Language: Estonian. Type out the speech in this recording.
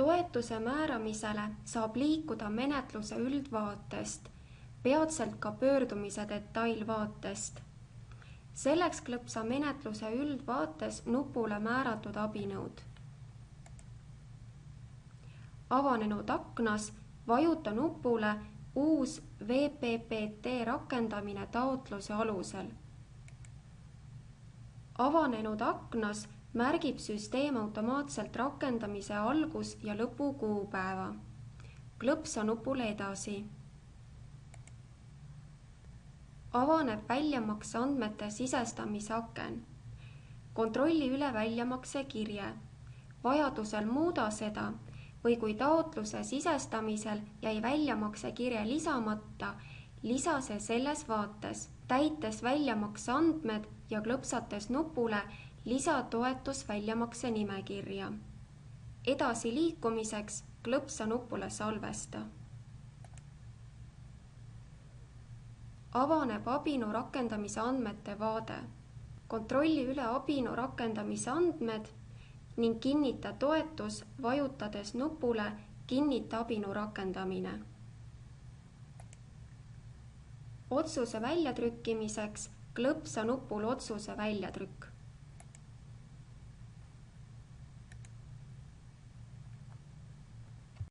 Toetuse määramisele saab liikuda menetluse üldvaatest, peatselt ka pöördumise detailvaatest. Selleks klõpsa menetluse üldvaates nupule määratud abinõud. Avanenud aknas vajuta nupule uus VPPT rakendamine taotluse alusel. Avanenud aknas märgib süsteem automaatselt rakendamise algus- ja lõpukuupäeva. Klõpsa nupule edasi. Avaneb väljamakse andmete sisestamise aken. Kontrolli üle väljamakse kirje. Vajadusel muuda seda või kui taotluse sisestamisel jäi väljamakse kirje lisamata, lisa see selles vaates, täites väljamakse andmed ja klõpsates nupule lisa toetus väljamakse nimekirja. Edasi liikumiseks klõpsa nupule salvesta. Avaneb Abino rakendamise andmete vaade. Kontrolli üle Abino rakendamise andmed ning kinnita toetus, vajutades nupule Kinnita Abino rakendamine. Otsuse väljatrükkimiseks klõpsa nupul otsuse väljatrükk.